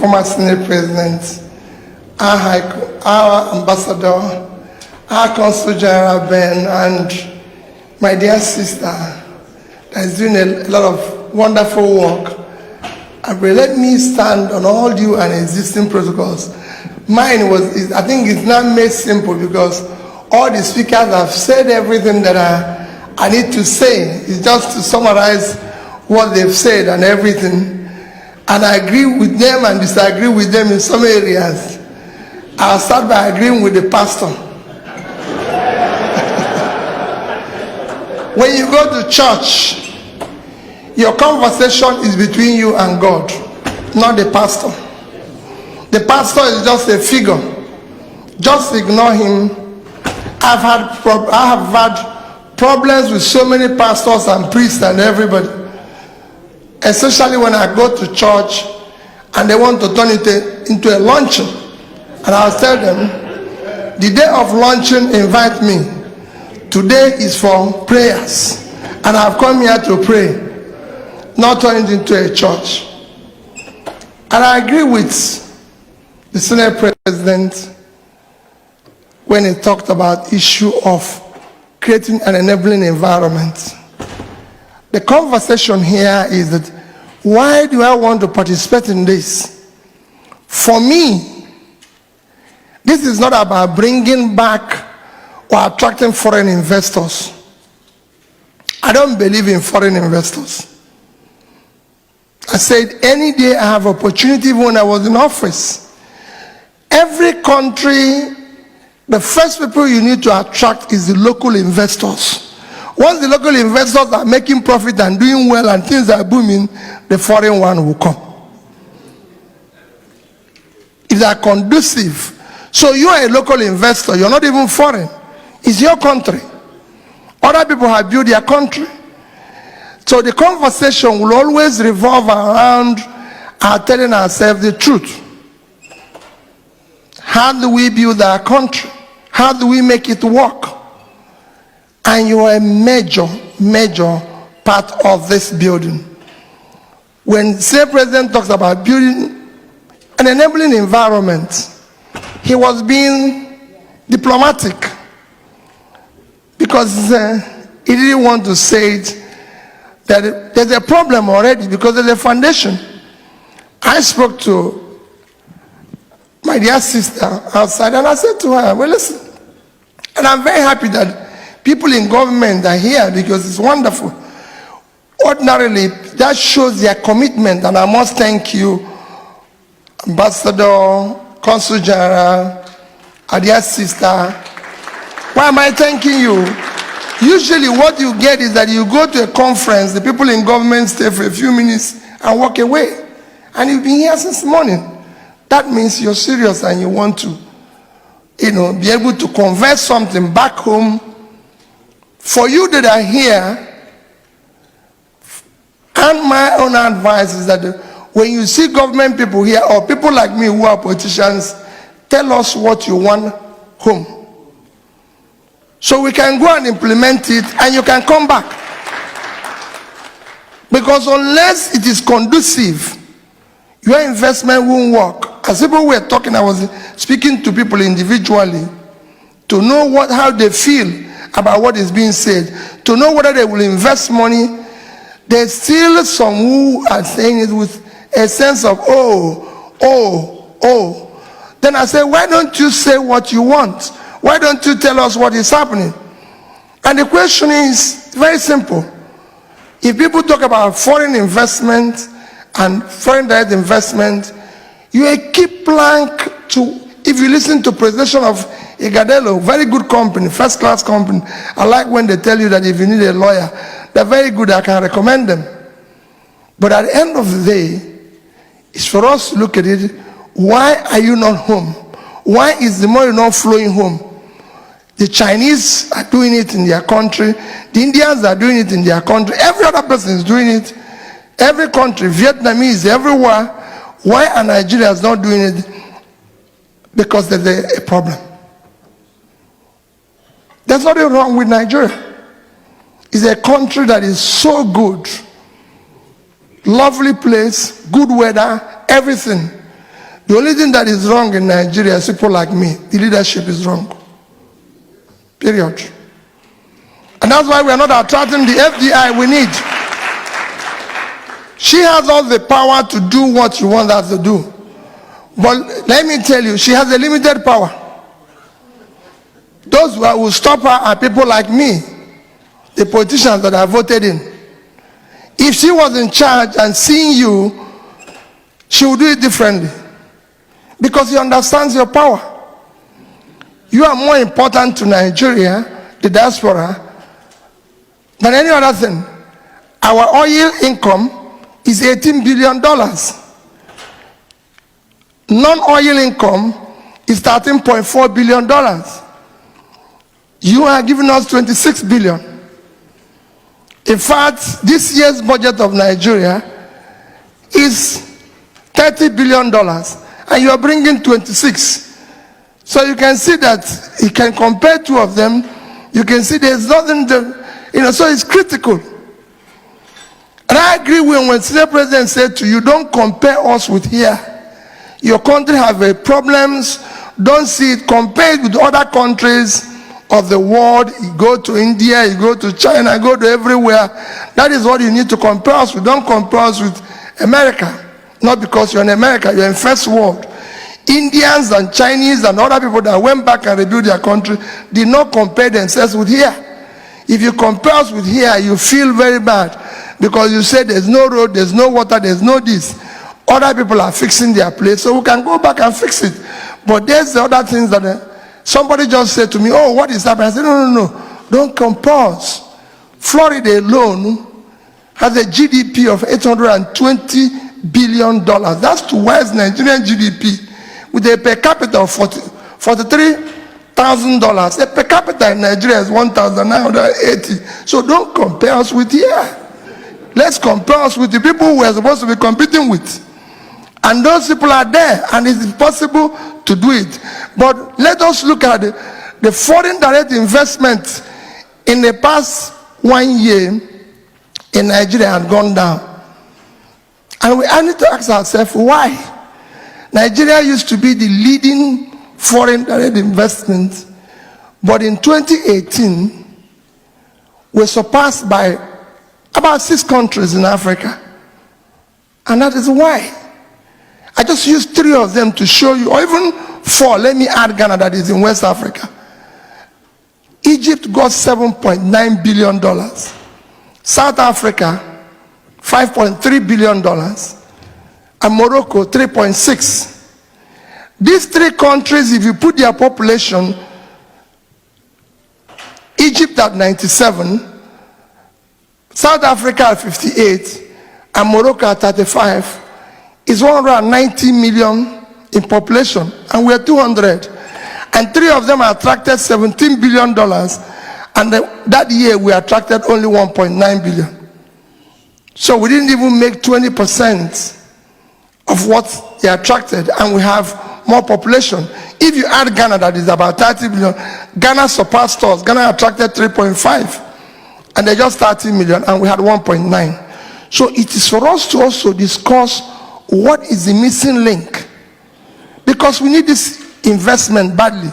former Senate President, our Ambassador, our Consul General Ben, and my dear sister that is doing a lot of wonderful work. Let me stand on all due and existing protocols. Mine was, I think it's not made simple because all the speakers have said everything that I need to say. It's just to summarize what they've said and everything. And I agree with them and disagree with them in some areas. I'll start by agreeing with the pastor. When you go to church, your conversation is between you and God, not the pastor. The pastor is just a figure. Just ignore him. I have had problems with so many pastors and priests and everybody, especially when I go to church and they want to turn it into a luncheon. And I'll tell them, the day of luncheon, invite me. Today is for prayers. And I've come here to pray, not turn it into a church. And I agree with the Senate President when he talked about issue of creating an enabling environment. The conversation here is that, why do I want to participate in this? For me, this is not about bringing back or attracting foreign investors. I don't believe in foreign investors. I said any day I have opportunity, even when I was in office, every country, the first people you need to attract is the local investors. Once the local investors are making profit and doing well and things are booming, the foreign one will come. If they are conducive. So you are a local investor, you're not even foreign. It's your country. Other people have built their country. So the conversation will always revolve around our telling ourselves the truth. How do we build our country? How do we make it work? And you are a major part of this building. When the Senate President talks about building an enabling environment, he was being diplomatic because he didn't want to say it, that there's a problem already because there's a foundation. I spoke to my dear sister outside and I said to her, well, listen, and I'm very happy that people in government are here because it's wonderful. Ordinarily, that shows their commitment, and I must thank you, Ambassador, Consul General, our dear sister. Why am I thanking you? Usually what you get is that you go to a conference, the people in government stay for a few minutes and walk away. And you've been here since morning. That means you're serious and you want to, be able to convert something back home. For you that are here, and my own advice is that when you see government people here or people like me who are politicians, tell us what you want home. So we can go and implement it and you can come back. Because unless it is conducive, your investment won't work. As people were talking, I was speaking to people individually to know how they feel about what is being said, to know whether they will invest money. There's still some who are saying it with a sense of, Then I say, why don't you say what you want? Why don't you tell us what is happening? And the question is very simple. If people talk about foreign investment and foreign direct investment, you a key plank to, if you listen to presentation of Igadello, very good company, first class company. I like when they tell you that if you need a lawyer, they're very good, I can recommend them. But at the end of the day, it's for us to look at it, why are you not home? Why is the money not flowing home? The Chinese are doing it in their country. The Indians are doing it in their country. Every other person is doing it. Every country, Vietnamese, everywhere. Why are Nigerians not doing it? Because there's a problem. There's nothing wrong with Nigeria. It's a country that is so good. Lovely place, good weather, everything. The only thing that is wrong in Nigeria is people like me. The leadership is wrong. Period. And that's why we are not attracting the FDI we need. She has all the power to do what you want her to do. But let me tell you, she has a limited power. Those who will stop her are people like me, the politicians that I voted in. If she was in charge and seeing you, she would do it differently. Because he understands your power. You are more important to Nigeria, the diaspora, than any other thing. Our oil income is $18 billion. Non-oil income is $13.4 billion. You are giving us $26 billion. In fact, this year's budget of Nigeria is $30 billion, and you are bringing 26. So you can see that you can compare two of them. You can see there's nothing, so it's critical. And I agree when Senior President said to you, don't compare us with here. Your country have problems. Don't see it. Compare it with other countries of the world. You go to India, you go to China, you go to everywhere. That is what you need to compare us with. Don't compare us with America. Not because you're in America, you're in first world. Indians and Chinese and other people that went back and rebuilt their country did not compare themselves with here. If you compare us with here, you feel very bad because you say there's no road, there's no water, there's no this. Other people are fixing their place, so we can go back and fix it. But there's the other things that somebody just said to me, oh, what is happening? I said, no, don't compare us. Florida alone has a GDP of $820 billion. That's twice Nigerian GDP with a per capita of $43,000. A per capita in Nigeria is $1,980. So don't compare us with here. Let's compare us with the people we are supposed to be competing with. And those people are there, and it is possible to do it. But let us look at the foreign direct investment in the past 1 year in Nigeria had gone down. And we need to ask ourselves why. Nigeria used to be the leading foreign direct investment, but in 2018, we're surpassed by about 6 countries in Africa. And that is why. I just used 3 of them to show you, or even 4. Let me add Ghana, that is in West Africa. Egypt got $7.9 billion. South Africa, $5.3 billion. And Morocco, 3.6. These 3 countries, if you put their population, Egypt at 97, South Africa at 58, and Morocco at 35, is 190 million in population, and we're 200. And 3 of them attracted $17 billion, and that year we attracted only 1.9 billion. So we didn't even make 20% of what they attracted, and we have more population. If you add Ghana, that is about 30 billion, Ghana surpassed us. Ghana attracted 3.5, and they just 30 million, and we had 1.9. So it is for us to also discuss what is the missing link, because we need this investment badly.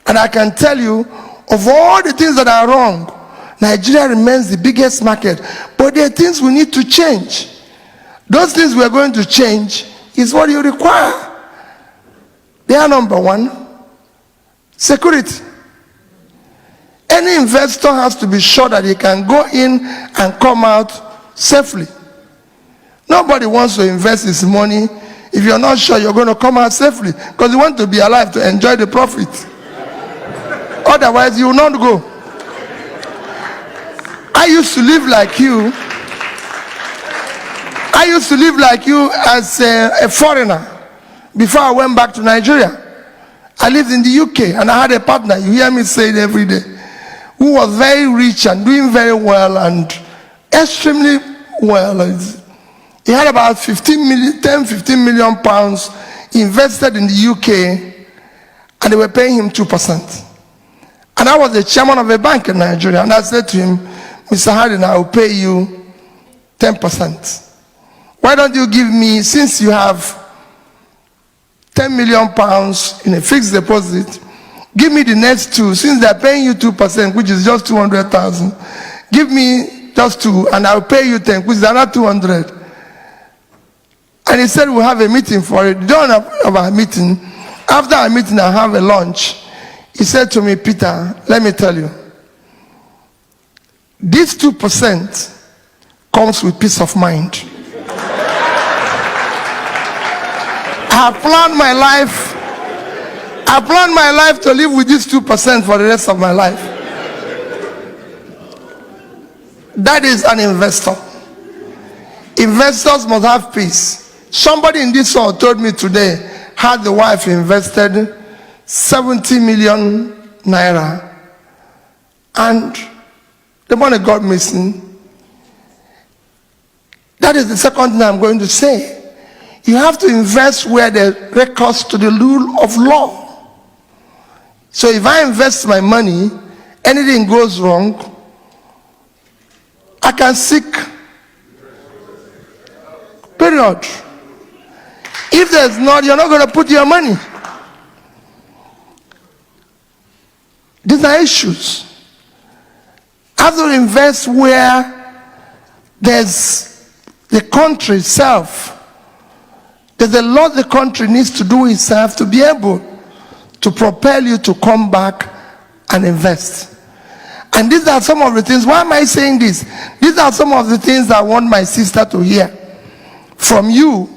And I can tell you, of all the things that are wrong, Nigeria remains the biggest market, but there are things we need to change. Those things we are going to change is what you require. They are number 1, security. Any investor has to be sure that he can go in and come out safely. Nobody wants to invest his money if you're not sure you're going to come out safely, because you want to be alive to enjoy the profit. Otherwise, you will not go. I used to live like you. I used to live like you as a foreigner before I went back to Nigeria. I lived in the UK, and I had a partner, you hear me say it every day, who was very rich and doing very well and extremely well. He had about 15 million pounds invested in the UK, and they were paying him 2%. And I was the chairman of a bank in Nigeria, and I said to him, Mr. Harding, I will pay you 10%. Why don't you give me, since you have 10 million pounds in a fixed deposit. Give me the next 2, since they're paying you 2%, which is just 200,000. Give me just 2, and I'll pay you 10, which is another 200. And he said, we'll have a meeting for it. Don't have a meeting. After our meeting, I'll have a lunch. He said to me, Peter, let me tell you, this 2% comes with peace of mind. I planned my life to live with this 2% for the rest of my life. That is an investor. Investors must have peace. Somebody in this hall told me today how the wife invested 70 million naira and the money got missing. That is the second thing I'm going to say. You have to invest where the records to the rule of law. So if I invest my money, anything goes wrong, I can seek. Period. If there's not, you're not going to put your money. These are issues. I have to invest where there's the country itself. There's a lot the country needs to do itself to be able to propel you to come back and invest. And these are some of the things. Why am I saying this? These are some of the things I want my sister to hear from you.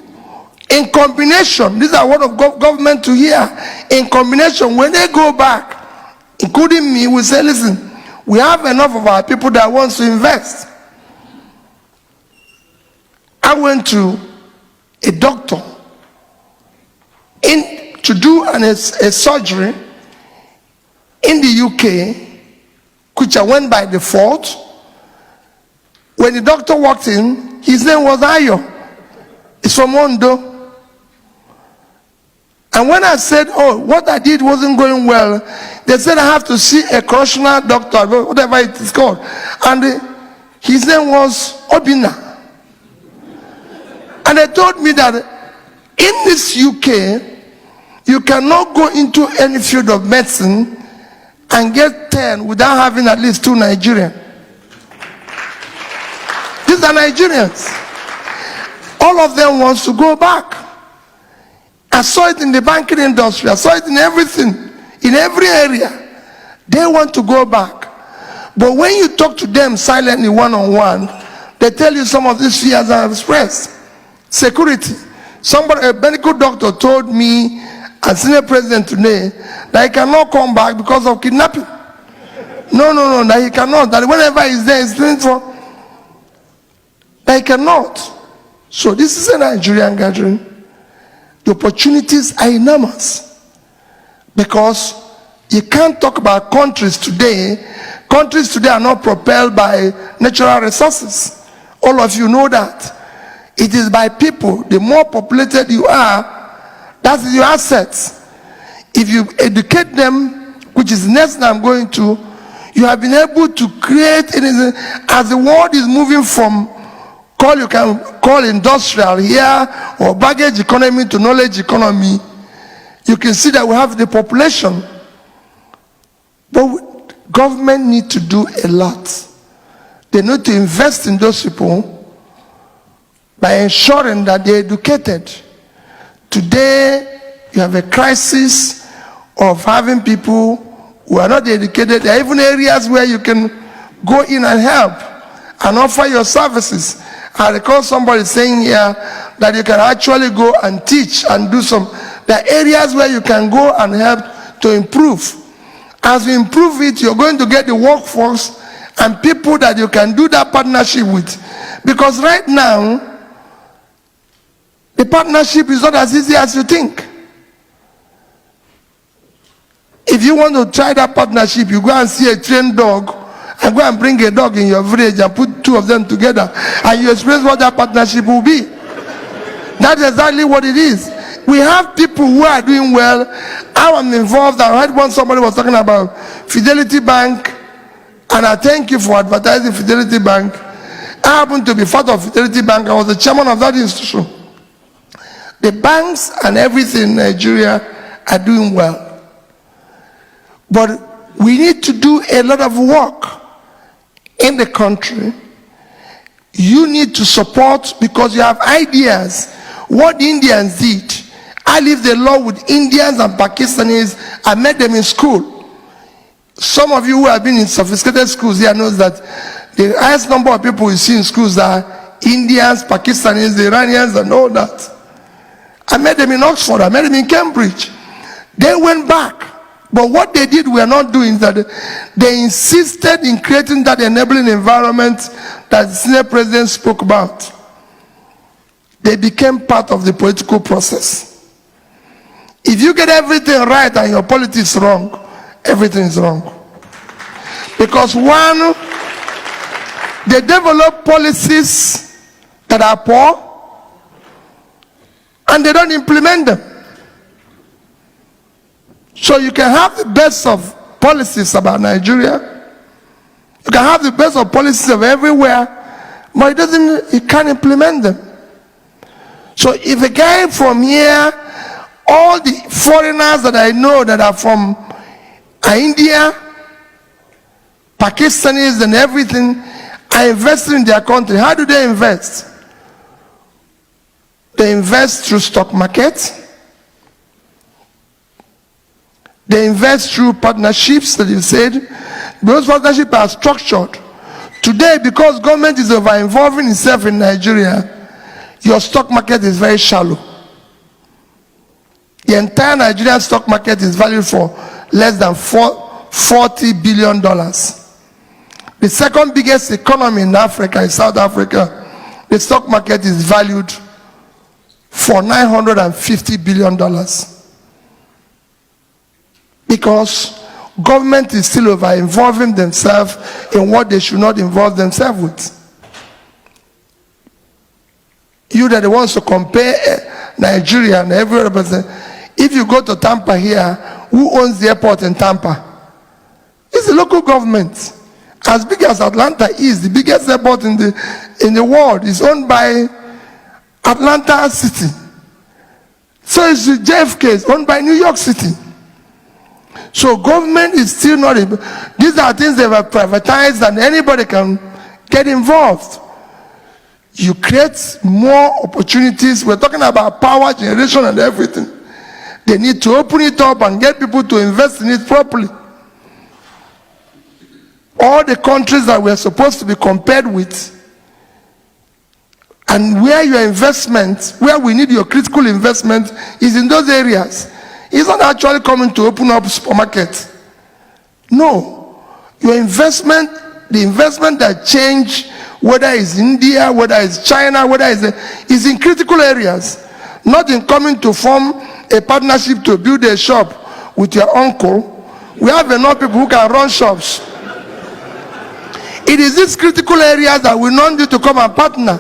In combination, these are what of government to hear. In combination, when they go back, including me, we say, listen, we have enough of our people that wants to invest. I went to a doctor to do a surgery in the UK, which I went by default. When the doctor walked in, his name was Ayo. He's from Ondo. And when I said, oh, what I did wasn't going well, they said I have to see a correctional doctor, whatever it is called. And his name was Obina. And they told me that in this UK, you cannot go into any field of medicine and get 10 without having at least 2 Nigerians. These are Nigerians. All of them wants to go back. I saw it in the banking industry. I saw it in everything, in every area. They want to go back. But when you talk to them silently one-on-one, they tell you some of these fears I have expressed. Security. A medical doctor told me, as senior president today, that he cannot come back because of kidnapping. No, that he cannot. That whenever he's there, he's doing for. That he cannot. So this is a Nigerian gathering. The opportunities are enormous. Because you can't talk about countries today. Countries today are not propelled by natural resources. All of you know that. It is by people. The more populated you are, that's your assets. If you educate them, which is next I'm going to, you have been able to create anything. As the world is moving from you can call industrial here or baggage economy to knowledge economy, you can see that we have the population. But government need to do a lot. They need to invest in those people by ensuring that they're educated. Today, you have a crisis of having people who are not educated. There are even areas where you can go in and help and offer your services. I recall somebody saying here that you can actually go and teach and do some. There are areas where you can go and help to improve. As you improve it, you're going to get the workforce and people that you can do that partnership with. Because right now, the partnership is not as easy as you think. If you want to try that partnership, you go and see a trained dog and go and bring a dog in your village and put 2 of them together and you experience what that partnership will be. That's exactly what it is. We have people who are doing well. I am involved. I heard when somebody was talking about Fidelity Bank, and I thank you for advertising Fidelity Bank. I happen to be part of Fidelity Bank. I was the chairman of that institution. The banks and everything in Nigeria are doing well. But we need to do a lot of work in the country. You need to support, because you have ideas. What the Indians did. I lived a lot with Indians and Pakistanis. I met them in school. Some of you who have been in sophisticated schools here knows that the highest number of people you see in schools are Indians, Pakistanis, the Iranians, and all that. I met them in Oxford. I met them in Cambridge. They went back. But what they did, we are not doing that. They insisted in creating that enabling environment that the senior president spoke about. They became part of the political process. If you get everything right and your politics wrong, everything is wrong. Because one, they develop policies that are poor and they don't implement them. So you can have the best of policies about Nigeria. You can have the best of policies of everywhere, but you can't implement them. So if a guy from here, all the foreigners that I know that are from India, Pakistanis and everything, are investing in their country. How do they invest? They invest through stock market. They invest through partnerships that you said. Those partnerships are structured. Today, because government is over-involving itself in Nigeria, your stock market is very shallow. The entire Nigerian stock market is valued for less than $40 billion. The second biggest economy in Africa is South Africa. The stock market is valued for $950 billion. Because government is still over-involving themselves in what they should not involve themselves with. You that wants to compare Nigeria and every other person, if you go to Tampa here, who owns the airport in Tampa? It's the local government. As big as Atlanta is, the biggest airport in the world is owned by Atlanta City. So it's the JFK, it's owned by New York City. So government is still not, these are things they were privatized and anybody can get involved. You create more opportunities. We're talking about power generation and everything. They need to open it up and get people to invest in it properly. All the countries that we're supposed to be compared with, and where your investment, where we need your critical investment, is in those areas. It's not actually coming to open up supermarket. No. Your investment, the investment that change, whether it's India, whether it's China, whether it's is in critical areas. Not in coming to form a partnership to build a shop with your uncle. We have enough people who can run shops. It is these critical areas that we want you to come and partner.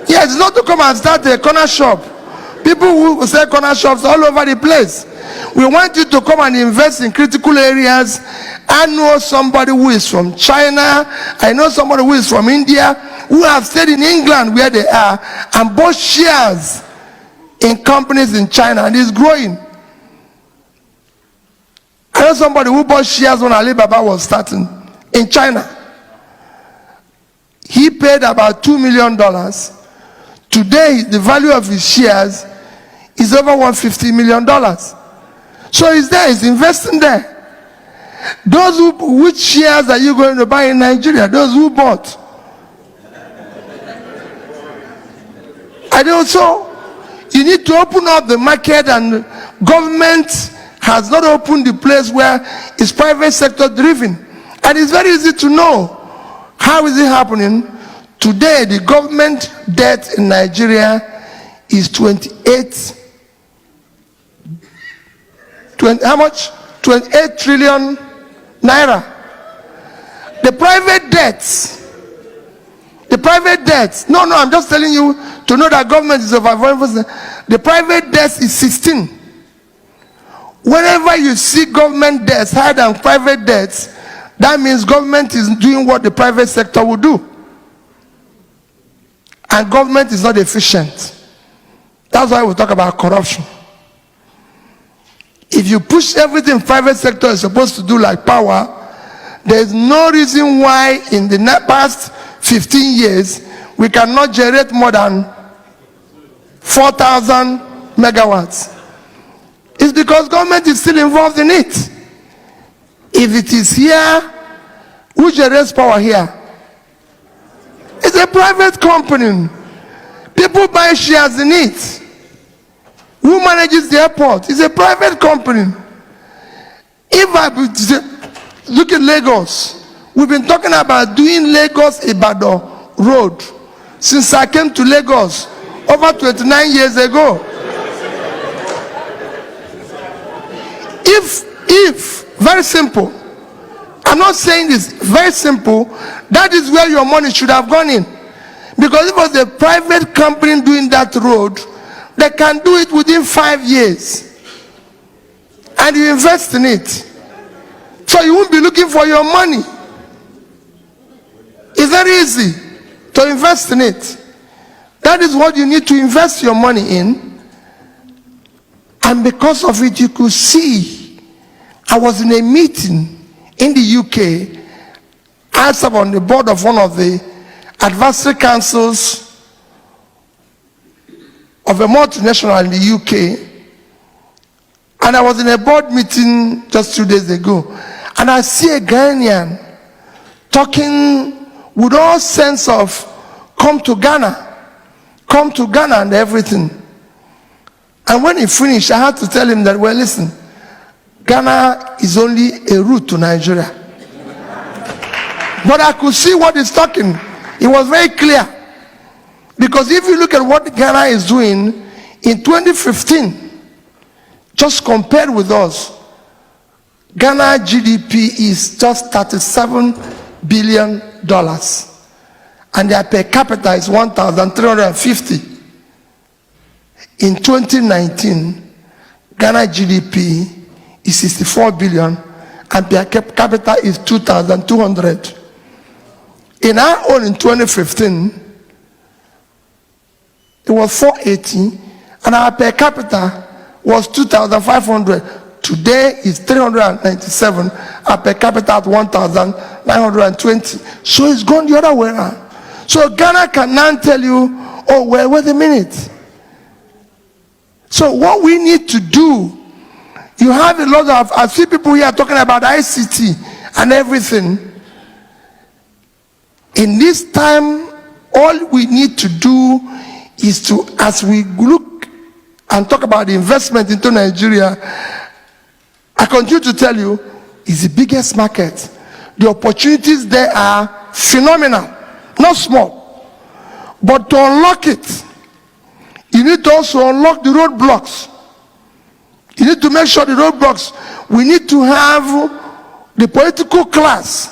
Yes, not to come and start a corner shop. People who sell corner shops all over the place. We want you to come and invest in critical areas. I know somebody who is from China. I know somebody who is from India, who have stayed in England where they are and bought shares in companies in China, and is growing. I know somebody who bought shares when Alibaba was starting in China. He paid about $2 million. Today, the value of his shares is over $150 million. So he's there, he's investing there. Those who, which shares are you going to buy in Nigeria? Those who bought. And also, you need to open up the market, and government has not opened the place where it's private sector driven. And it's very easy to know. How is it happening? Today, the government debt in Nigeria is 28 how much? 28 trillion naira. The private debts, no, I'm just telling you to know that government is over. The private debt is 16. Whenever you see government debts higher than private debts, that means government is doing what the private sector will do. And government is not efficient. That's why we talk about corruption. If you push everything private sector is supposed to do like power, there's no reason why in the past 15 years we cannot generate more than 4,000 megawatts. It's because government is still involved in it. If it is here, who generates power here? It's a private company. People buy shares in it. Who manages the airport? It's a private company. If I look at Lagos, we've been talking about doing Lagos-Ibadan road since I came to Lagos over 29 years ago. If, very simple, I'm not saying this, very simple, that is where your money should have gone in. Because if it was a private company doing that road, they can do it within 5 years. And you invest in it. So you won't be looking for your money. It's very easy to invest in it. That is what you need to invest your money in. And because of it, you could see, I was in a meeting in the UK. I serve on the board of one of the advisory councils of a multinational in the UK. And I was in a board meeting just 2 days ago. And I see a Ghanaian talking with all sense of come to Ghana and everything. And when he finished, I had to tell him that, well, listen, Ghana is only a route to Nigeria. But I could see what he's talking. It was very clear. Because if you look at what Ghana is doing, in 2015, just compared with us, Ghana GDP is just $37 billion. And their per capita is 1,350. In 2019, Ghana GDP is 64 billion and per capita is 2,200. In our own in 2015, it was 480 and our per capita was 2,500. Today is 397, our per capita at 1,920. So it's gone the other way around. So Ghana can now tell you, oh, well, wait a minute. So what we need to do, you have a lot of, I see people here talking about ICT and everything. In this time, all we need to do is to, as we look and talk about the investment into Nigeria, I continue to tell you, it's the biggest market. The opportunities there are phenomenal, not small. But to unlock it, you need to also unlock the roadblocks. You need to make sure the roadblocks, we need to have the political class.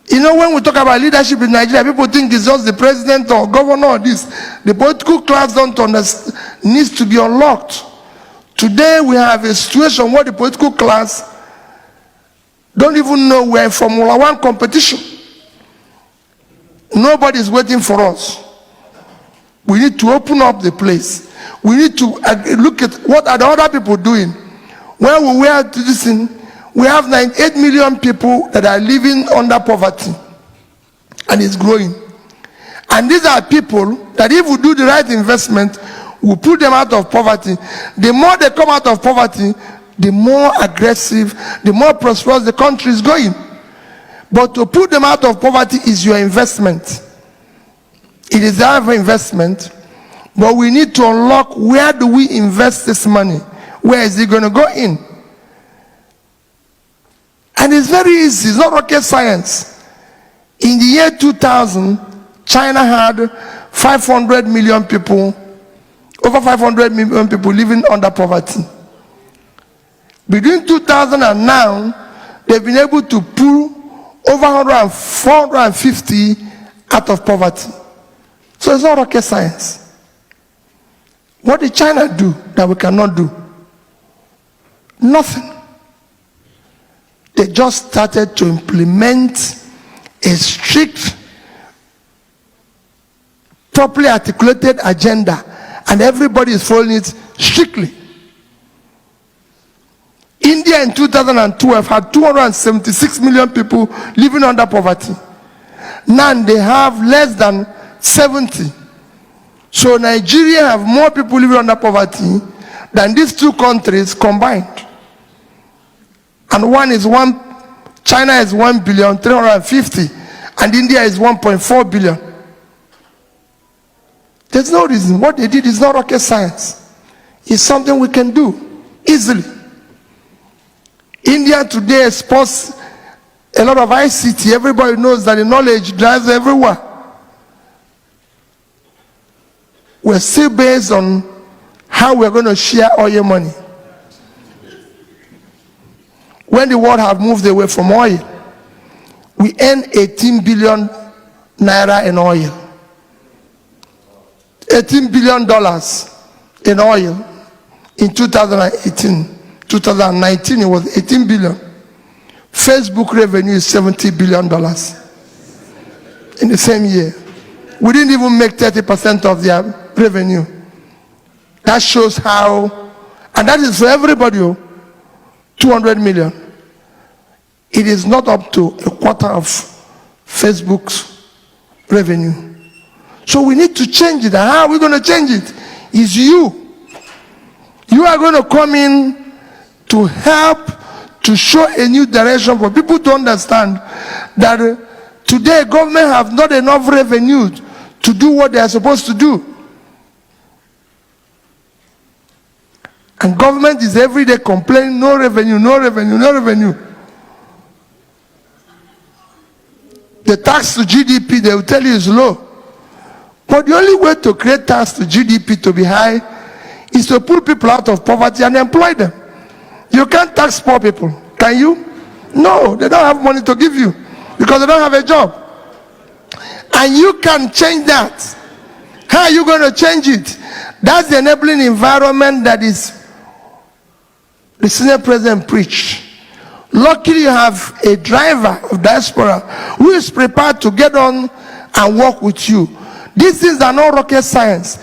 You know, when we talk about leadership in Nigeria, people think it's just the president or governor or this. The political class don't understand, needs to be unlocked. Today we have a situation where the political class don't even know we're in Formula One competition. Nobody's waiting for us. We need to open up the place. We need to look at what are the other people doing. When we were to this thing, we have 98 million people that are living under poverty. And it's growing. And these are people that if we do the right investment, we put them out of poverty. The more they come out of poverty, the more aggressive, the more prosperous the country is going. But to put them out of poverty is your investment. It is our investment, but we need to unlock where do we invest this money? Where is it going to go in? And it's very easy, it's not rocket science. In the year 2000, China had 500 million people, over 500 million people living under poverty. Between 2000 and now, they've been able to pull over 450 out of poverty. So it's not rocket science. What did China do that we cannot do? Nothing. They just started to implement a strict, properly articulated agenda and everybody is following it strictly. India in 2012 had 276 million people living under poverty. Now they have less than 70. So Nigeria have more people living under poverty than these two countries combined. And China is 1,350,000,000 and India is 1.4 billion. There's no reason. What they did is not rocket science. It's something we can do easily. India today exports a lot of ICT. Everybody knows that the knowledge drives everywhere. We're still based on how we're going to share oil money. When the world have moved away from oil, we earn 18 billion naira in oil. $18 billion in oil in 2018. 2019 it was 18 billion. Facebook revenue is $70 billion in the same year. We didn't even make 30% of their revenue. That shows how, and that is for everybody, 200 million. It is not up to a quarter of Facebook's revenue. So we need to change it. And how are we going to change it? Is you. You are going to come in to help to show a new direction for people to understand that today government have not enough revenue to do what they are supposed to do. And government is every day complaining, no revenue, no revenue, no revenue. The tax to GDP, they will tell you is low. But the only way to create tax to GDP to be high is to pull people out of poverty and employ them. You can't tax poor people, can you? No, they don't have money to give you because they don't have a job. And you can change that. How are you going to change it? That's the enabling environment that is the senior president preached. Luckily, you have a driver of diaspora who is prepared to get on and work with you. These things are not rocket science.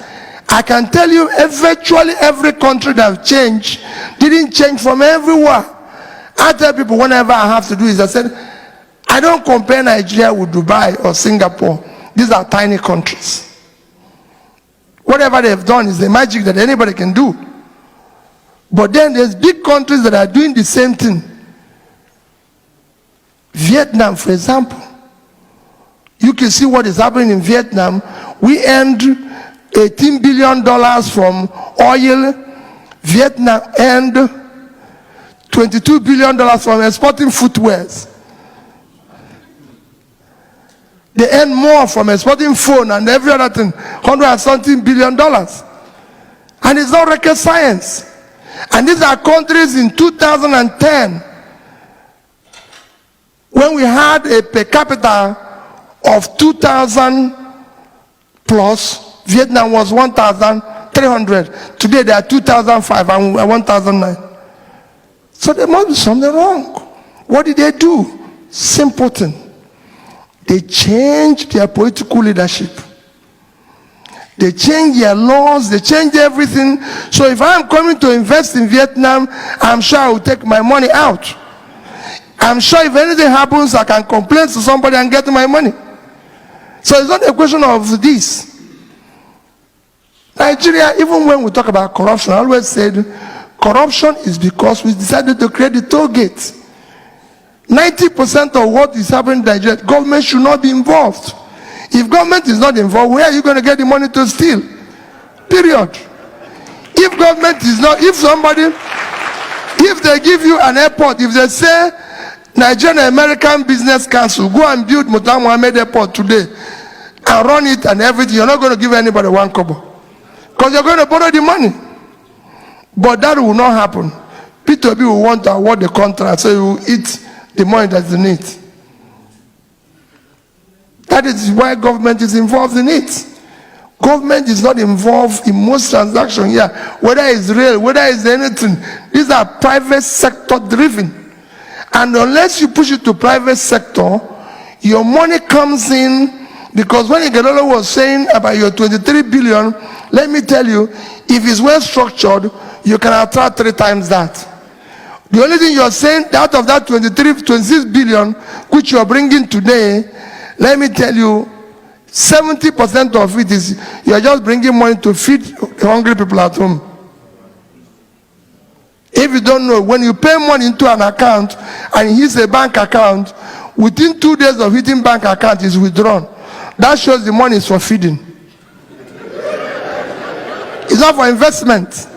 I can tell you virtually every country that changed didn't change from everywhere. I tell people whenever I have to do is I said, I don't compare Nigeria with Dubai or Singapore. These are tiny countries. Whatever they've done is the magic that anybody can do. But then there's big countries that are doing the same thing. Vietnam, for example. You can see what is happening in Vietnam. We earned $18 billion from oil. Vietnam earned $22 billion from exporting footwears. They earn more from exporting phone and every other thing, $100 billion. And it's not rocket science. And these are countries in 2010 when we had a per capita of 2,000 plus. Vietnam was 1,300. Today they are 2,005 and 1,009. So there must be something wrong. What did they do? Simple thing. They changed their political leadership. They changed their laws. They changed everything. So if I'm coming to invest in Vietnam, I'm sure I will take my money out. I'm sure if anything happens, I can complain to somebody and get my money. So it's not a question of this. Nigeria, even when we talk about corruption, I always said corruption is because we decided to create the toll gate. 90% of what is happening in Nigeria, government should not be involved. If government is not involved, where are you going to get the money to steal? Period. If government is not, if they give you an airport, if they say Nigerian American Business Council, go and build Murtala Mohammed Airport today and run it and everything, you're not going to give anybody one kobo. Because you're going to borrow the money. But that will not happen. P2B will want to award the contract, so you will eat the money that's in it. That is why government is involved in it. Government is not involved in most transactions here. Whether it's real, whether it's anything, these are private sector driven. And unless you push it to private sector, your money comes in Because when Ighodalo was saying about your 23 billion, let me tell you, if it's well structured, you can attract 3 times that. The only thing you're saying, out of that 26 billion, which you're bringing today, let me tell you, 70% of it is you're just bringing money to feed hungry people at home. If you don't know, when you pay money into an account and it hits a bank account, within 2 days of hitting bank account is withdrawn. That shows the money is for feeding. It's not for investment.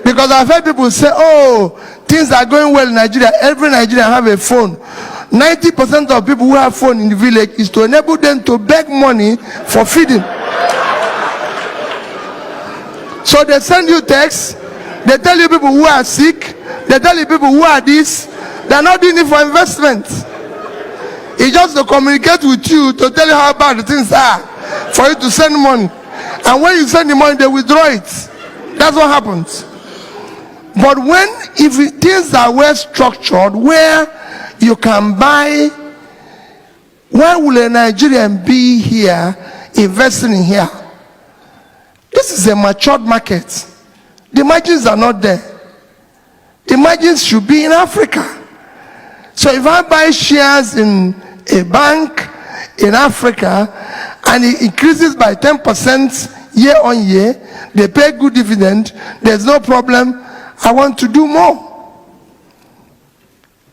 Because I've heard people say, oh, things are going well in Nigeria. Every Nigerian have a phone. 90% of people who have phone in the village is to enable them to beg money for feeding. So they send you texts. They tell you people who are sick. They tell you people who are this. They're not doing it for investment. It's just to communicate with you, to tell you how bad the things are, for you to send money. And when you send the money, they withdraw it. That's what happens. But if things are well structured, where you can buy, why will a Nigerian be here investing in here? This is a matured market. The margins are not there. The margins should be in Africa. So if I buy shares in a bank in Africa and it increases by 10% year on year, they pay good dividend, there's no problem. I want to do more.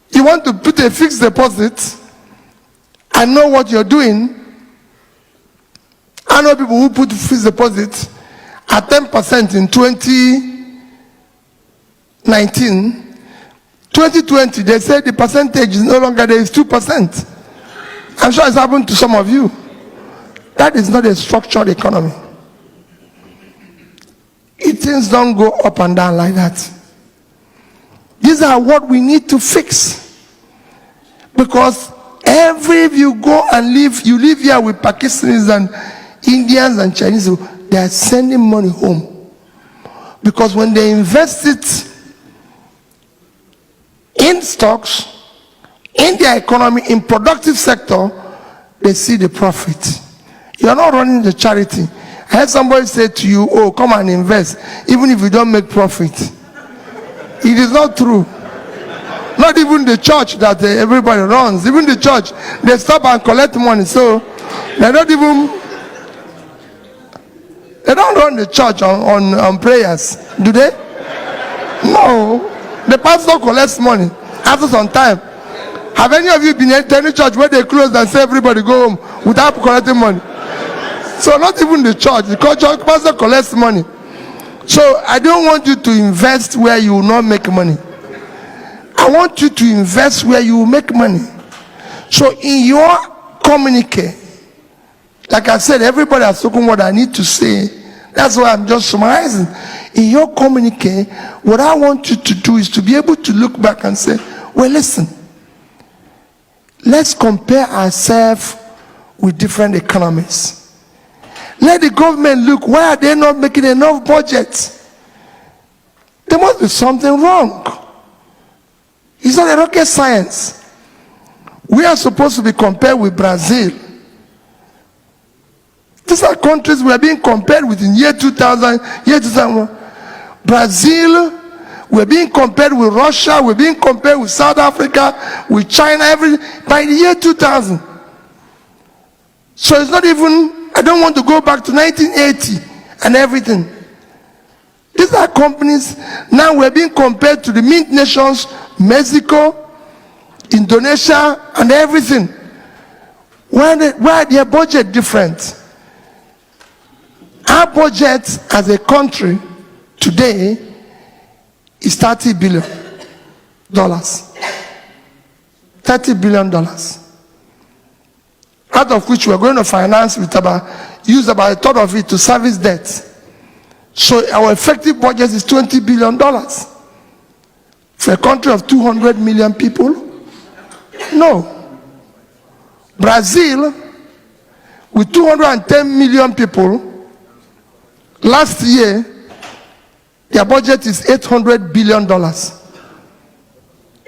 You want to put a fixed deposit and know what you're doing. I know people who put fixed deposit at 10% in 2019. 2020, they said the percentage is no longer there, it's 2%. I'm sure it's happened to some of you. That is not a structured economy. Things don't go up and down like that. These are what we need to fix. Because if you go and you live here with Pakistanis and Indians and Chinese, they are sending money home. Because when they invest it in stocks, in their economy, in productive sector, they see the profit. You are not running the charity. I heard somebody say to you, oh, come and invest, even if you don't make profit. It is not true. Not even the church that everybody runs. Even the church, they stop and collect money. So they don't run the church on prayers, do they? No. The pastor collects money after some time. Have any of you been at any church where they close and say everybody go home without collecting money? So not even the church. The pastor collects money. So I don't want you to invest where you will not make money. I want you to invest where you will make money. So in your communique, like I said, everybody has spoken what I need to say. That's why I'm just summarizing. In your communique, what I want you to do is to be able to look back and say, well, listen, let's compare ourselves with different economies. Let the government look, why are they not making enough budget? There must be something wrong. It's not a rocket science. We are supposed to be compared with Brazil. These are countries we are being compared with in year 2000, year 2001. Brazil, we're being compared with Russia, we're being compared with South Africa, with China, by the year 2000. So it's not even, I don't want to go back to 1980 and everything. These are companies, now we're being compared to the mint nations, Mexico, Indonesia, and everything. Why are their budget different? Our budget as a country today is $30 billion. $30 billion. Out of which we're going to finance use about a third of it to service debt. So our effective budget is $20 billion. For a country of 200 million people? No. Brazil, with 210 million people, last year, their budget is $800 billion.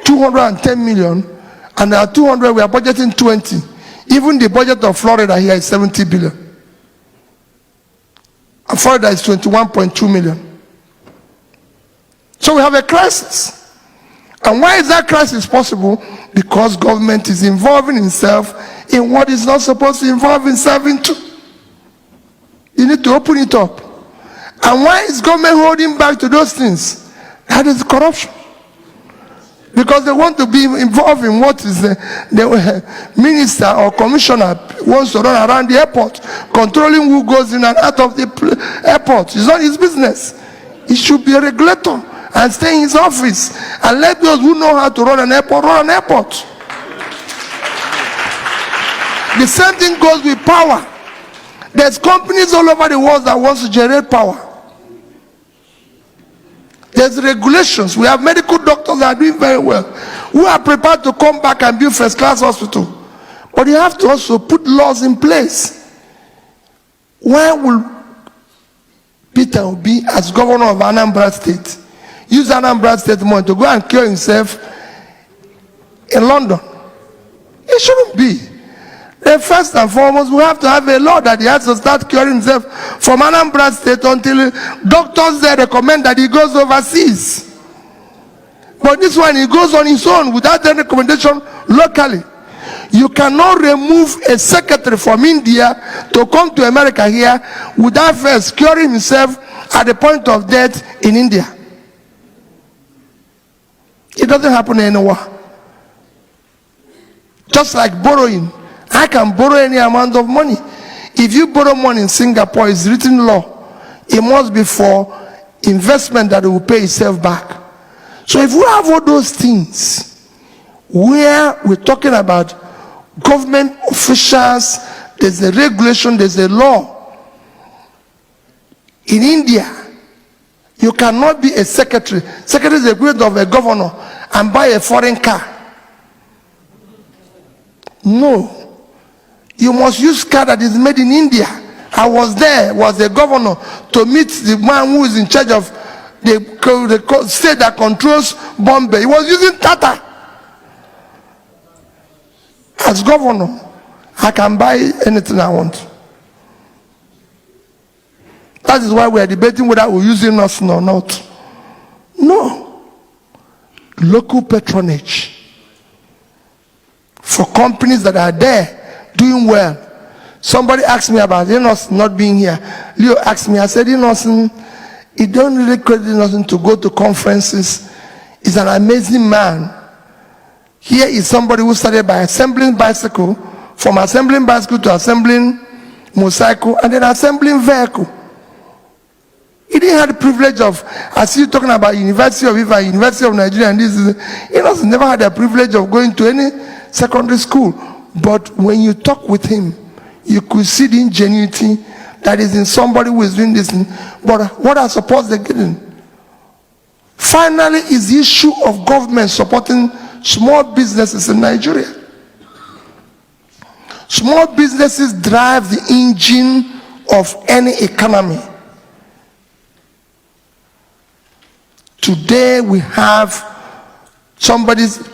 210 million, and there are 200, we are budgeting 20. Even the budget of Florida here is 70 billion. And Florida is 21.2 million. So we have a crisis. And why is that crisis possible? Because government is involving itself in what is not supposed to involve itself into. You need to open it up. And why is government holding back to those things? That is corruption. Because they want to be involved in what is the minister or commissioner wants to run around the airport, controlling who goes in and out of the airport. It's not his business. He should be a regulator and stay in his office and let those who know how to run an airport run an airport. The same thing goes with power. There's companies all over the world that want to generate power. There's regulations. We have medical doctors that are doing very well, who are prepared to come back and build first-class hospital. But you have to also put laws in place. Why will Peter Obi, as governor of Anambra State, use Anambra State money to go and cure himself in London? It shouldn't be. Then first and foremost, we have to have a law that he has to start curing himself from Anambra State until doctors there recommend that he goes overseas. But this one, he goes on his own without any recommendation locally. You cannot remove a secretary from India to come to America here without first curing himself at the point of death in India. It doesn't happen anywhere. Just like borrowing. I can borrow any amount of money. If you borrow money in Singapore, it's written law. It must be for investment that will pay itself back. So if we have all those things, where we're talking about government officials, there's a regulation, there's a law. In India, you cannot be a secretary. Secretary is the equivalent of a governor and buy a foreign car. No. You must use car that is made in India. I was there, was a governor, to meet the man who is in charge of the state that controls Bombay. He was using Tata. As governor, I can buy anything I want. That is why we are debating whether we're using us or not. No. Local patronage for companies that are there doing well. Somebody asked me about Enos not being here. Leo asked me, I said, Enos, he don't really credit Enos to go to conferences. He's an amazing man. Here is somebody who started by assembling bicycle, from assembling bicycle to assembling motorcycle, and then assembling vehicle. He didn't have the privilege of, I see you talking about University of Ifa, University of Nigeria, and this is, Enos never had the privilege of going to any secondary school. But when you talk with him, you could see the ingenuity that is in somebody who is doing this. But what I suppose they're getting. Finally, is the issue of government supporting small businesses in Nigeria. Small businesses drive the engine of any economy. Today we have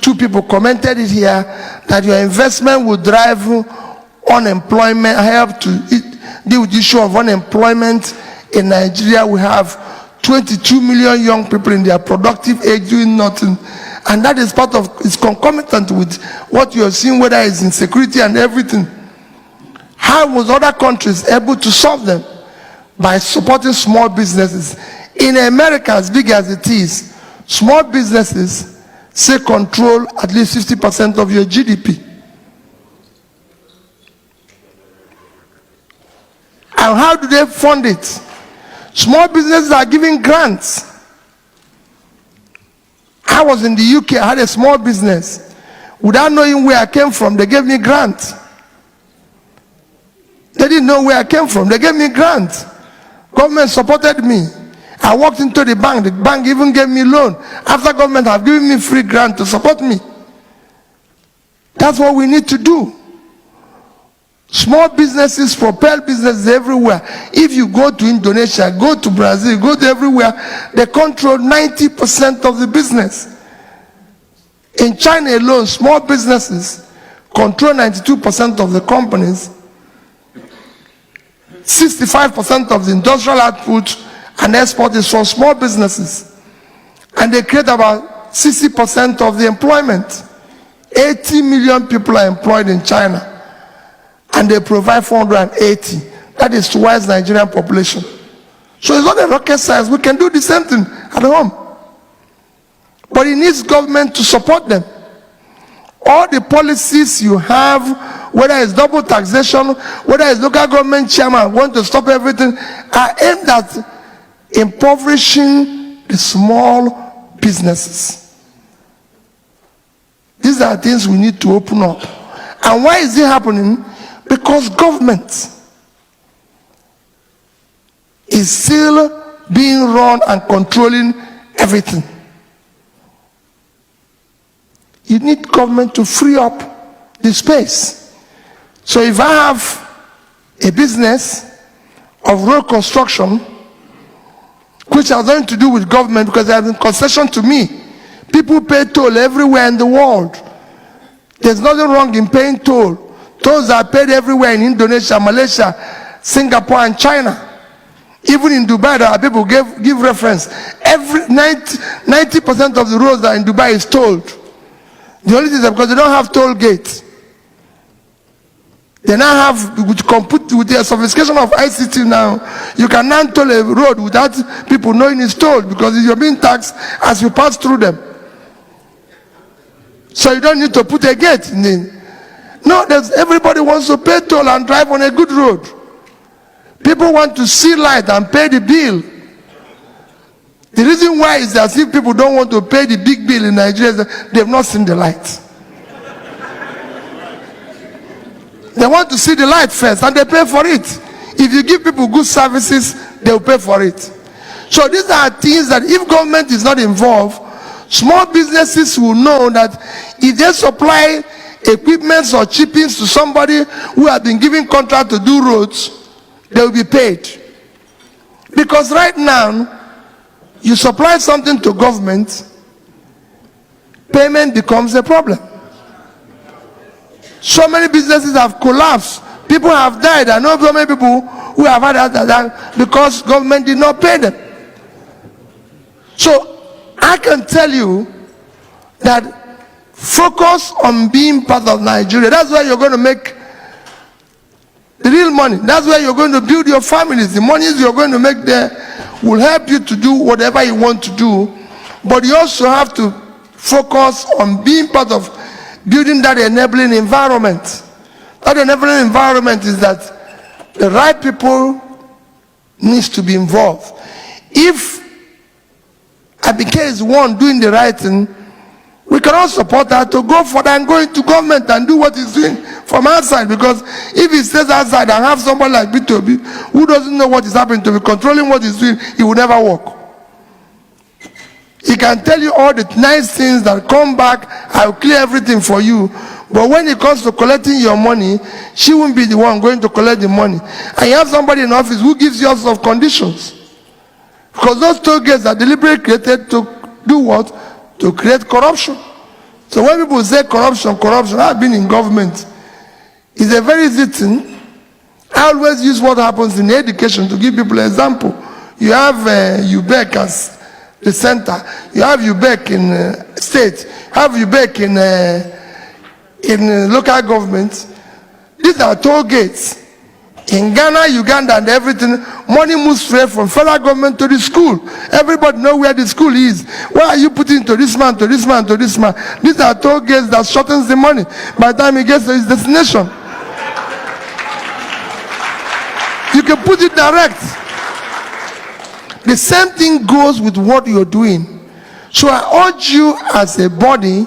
two people commented it here, that your investment will drive unemployment, help to deal with the issue of unemployment. In Nigeria, we have 22 million young people in their productive age doing nothing. And that is part of, it's concomitant with what you're seeing, whether it's insecurity and everything. How was other countries able to solve them? By supporting small businesses. In America, as big as it is, small businesses say control at least 50% of your GDP. And how do they fund it? Small businesses are giving grants. I was in the UK, I had a small business. Without knowing where I came from, they gave me grant. They didn't know where I came from, they gave me grant. Government supported me. I walked into the bank even gave me loan. After government have given me free grant to support me. That's what we need to do. Small businesses propel businesses everywhere. If you go to Indonesia, go to Brazil, go to everywhere, they control 90% of the business. In China alone, small businesses control 92% of the companies, 65% of the industrial output and export is from small businesses. And they create about 60% of the employment. 80 million people are employed in China. And they provide 480. That is twice Nigerian population. So it's not a rocket science. We can do the same thing at home. But it needs government to support them. All the policies you have, whether it's double taxation, whether it's local government chairman want to stop everything, are aimed at impoverishing the small businesses. These are things we need to open up. And why is it happening? Because government is still being run and controlling everything. You need government to free up the space. So if I have a business of road construction, which has nothing to do with government because they have been concession to me, people pay toll everywhere in the world. There's nothing wrong in paying toll. Tolls are paid everywhere in Indonesia, Malaysia, Singapore, and China. Even in Dubai, there are people give reference. Every 90% of the roads that are in Dubai is tolled. The only thing is because they don't have toll gates. They now have, with the sophistication of ICT now, you can now toll a road without people knowing it's tolled because you're being taxed as you pass through them. So you don't need to put a gate in. No, everybody wants to pay toll and drive on a good road. People want to see light and pay the bill. The reason why is that if people don't want to pay the big bill in Nigeria, they've not seen the light. They want to see the light first and they pay for it. If you give people good services, they'll pay for it. So these are things that if government is not involved, small businesses will know that if they supply equipment or chippings to somebody who has been given contract to do roads, they will be paid. Because right now, you supply something to government, payment becomes a problem. So many businesses have collapsed. People have died. I know so many people who have had that because government did not pay them. So I can tell you that focus on being part of Nigeria. That's where you're going to make the real money. That's where you're going to build your families. The monies you're going to make there will help you to do whatever you want to do. But you also have to focus on being part of building that enabling environment. That enabling environment is that the right people needs to be involved. If Abike is one doing the right thing, we cannot support her to go for that and go into government and do what he's doing from outside. Because if he stays outside and have somebody like B2B who doesn't know what is happening to be controlling what he's doing, he will never work. He can tell you all the nice things that come back, I'll clear everything for you. But when it comes to collecting your money, she won't be the one going to collect the money. And you have somebody in office who gives you all sorts of conditions. Because those toll gates are deliberately created to do what? To create corruption. So when people say corruption, I've been in government. It's a very easy thing. I always use what happens in education to give people an example. You have UBEC as the center. You have UBEC in state. You have UBEC in local government. These are toll gates. In Ghana, Uganda, and everything, money moves straight from federal government to the school. Everybody knows where the school is. Why are you putting to this man, to this man, to this man? These are toll gates that shortens the money by the time he gets to his destination. You can put it direct. The same thing goes with what you're doing. So I urge you as a body,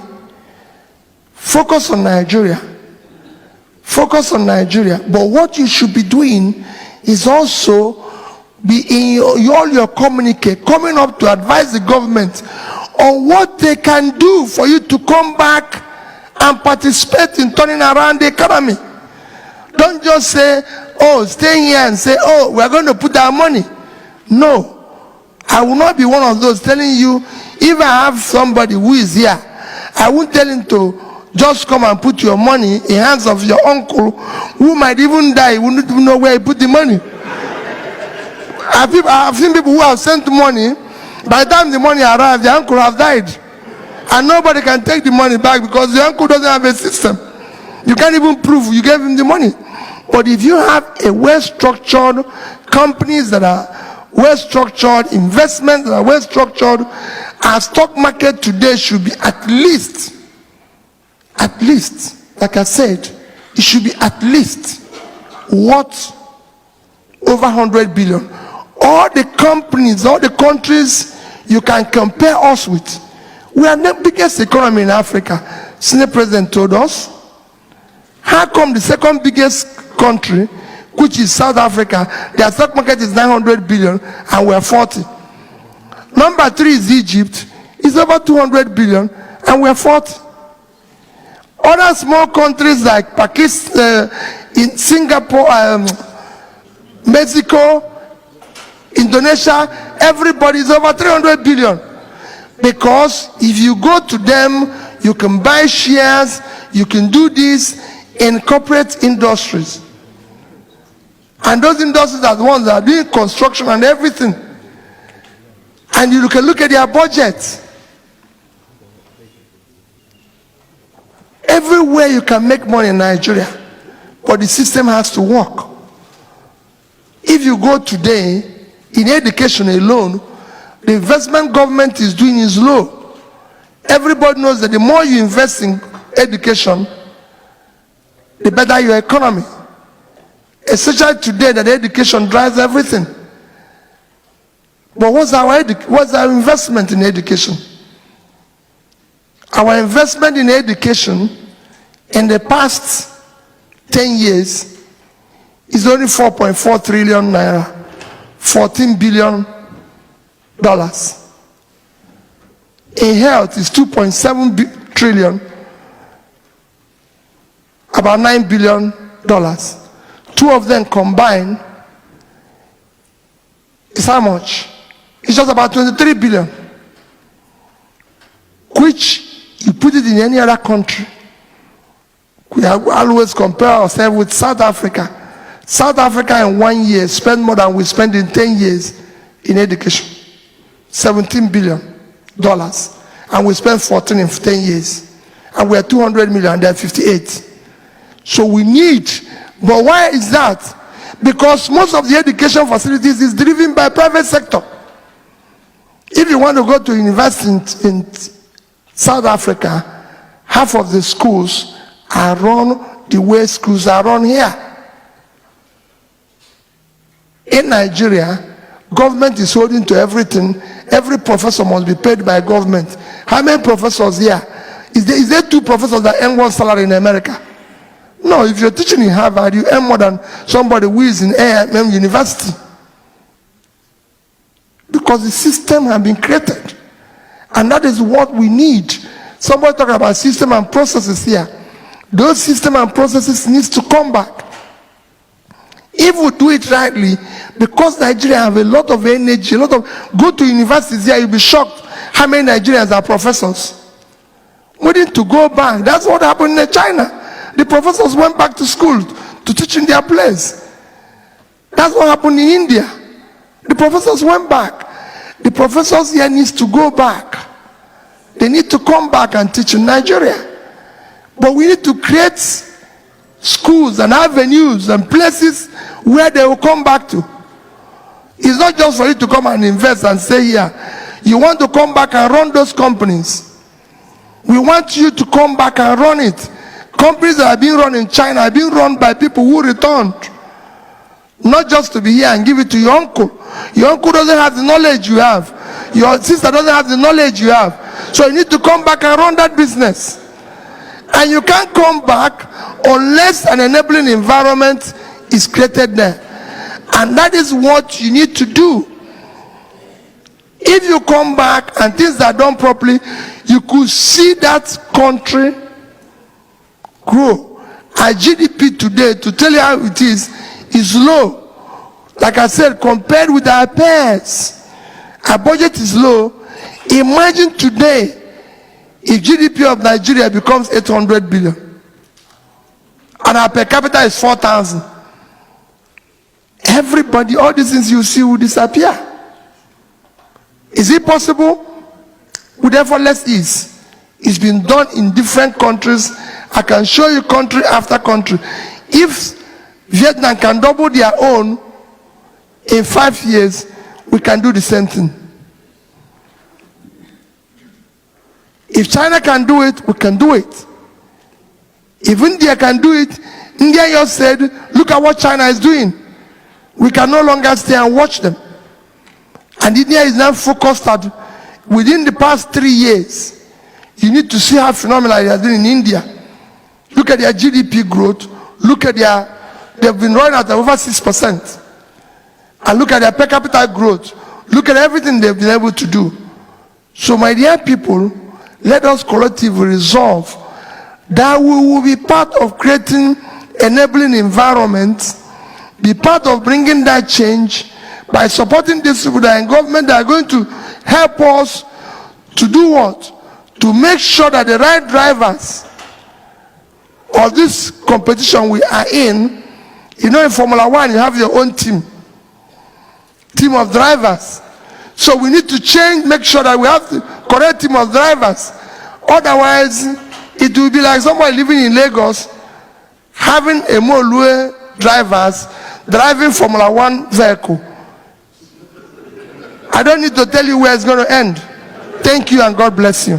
focus on Nigeria. Focus on Nigeria. But what you should be doing is also be in all your communique, coming up to advise the government on what they can do for you to come back and participate in turning around the economy. Don't just say, oh, stay here and say, oh, we're going to put our money. No. I will not be one of those telling you, if I have somebody who is here, I won't tell him to just come and put your money in hands of your uncle who might even die. He wouldn't even know where he put the money. I've seen people who have sent money. By the time the money arrives, the uncle has died. And nobody can take the money back because the uncle doesn't have a system. You can't even prove you gave him the money. But if you have a well-structured companies that are well-structured, investments that are well-structured, our stock market today should be at least, like I said, it should be at least worth over 100 billion. All the companies, all the countries you can compare us with, we are the biggest economy in Africa. Senior President told us. How come the second biggest country, which is South Africa, their stock market is 900 billion and we are 40? Number 3 is Egypt, it's over 200 billion and we are 40. Other small countries like Pakistan, in Singapore, Mexico, Indonesia, everybody is over 300 billion. Because if you go to them, you can buy shares, you can do this in corporate industries. And those industries are the ones that are doing construction and everything. And you can look at their budget. Everywhere you can make money in Nigeria, but the system has to work. If you go today, in education alone, the investment government is doing is low. Everybody knows that the more you invest in education, the better your economy. Especially today that education drives everything. But what's our investment in education? Our investment in education in the past 10 years is only 4.4 trillion naira, $14 billion. In health is 2.7 trillion, about $9 billion. Two of them combined is how much? It's just about 23 billion. Which you put it in any other country. We always compare ourselves with South Africa. South Africa in 1 year spent more than we spend in 10 years in education. $17 billion. And we spent 14 in 10 years. And we are 200 million, they are 58. So we need, but why is that? Because most of the education facilities is driven by private sector. If you want to go to university in South Africa, half of the schools are run the way schools are run here. In Nigeria, government is holding to everything. Every professor must be paid by government. How many professors here? Is there 2 professors that earn 1 salary in America? No, if you're teaching in Harvard, you earn more than somebody who is in A&M University. Because the system has been created. And that is what we need. Somebody talking about system and processes here. Those system and processes needs to come back. If we do it rightly, because Nigeria have a lot of energy, go to universities here, you'll be shocked how many Nigerians are professors. We need to go back. That's what happened in China. The professors went back to school to teach in their place. That's what happened in India. The professors went back. The professors here needs to go back. They need to come back and teach in Nigeria. But we need to create schools and avenues and places where they will come back to. It's not just for you to come and invest and stay here. You want to come back and run those companies. We want you to come back and run it. Companies that are being run in China are being run by people who returned. Not just to be here and give it to your uncle. Your uncle doesn't have the knowledge you have. Your sister doesn't have the knowledge you have. So you need to come back and run that business. And you can't come back unless an enabling environment is created there. And that is what you need to do. If you come back and things are done properly, you could see that country grow. Our GDP today, to tell you how it is low. Like I said, compared with our peers, our budget is low. Imagine today, If GDP of Nigeria becomes 800 billion and our per capita is 4,000, everybody, all these things you see will disappear. Is it possible? With effortless ease. It's been done in different countries. I can show you country after country. If Vietnam can double their own in 5 years, we can do the same thing. If China can do it, we can do it. If India can do it, India just said, look at what China is doing. We can no longer stay and watch them. And India is now focused at, within the past 3 years, you need to see how phenomenal it has been in India. Look at their GDP growth. Look at they've been running at over 6%. And look at their per capita growth. Look at everything they've been able to do. So my dear people, let us collectively resolve that we will be part of creating enabling environments, be part of bringing that change by supporting these people that are in government that are going to help us to do what? To make sure that the right drivers of this competition we are in, you know, in Formula One, you have your own team of drivers. So we need to change, make sure that we have the correct team of drivers. Otherwise, it will be like somebody living in Lagos, having a Molue drivers driving Formula One vehicle. I don't need to tell you where it's going to end. Thank you and God bless you.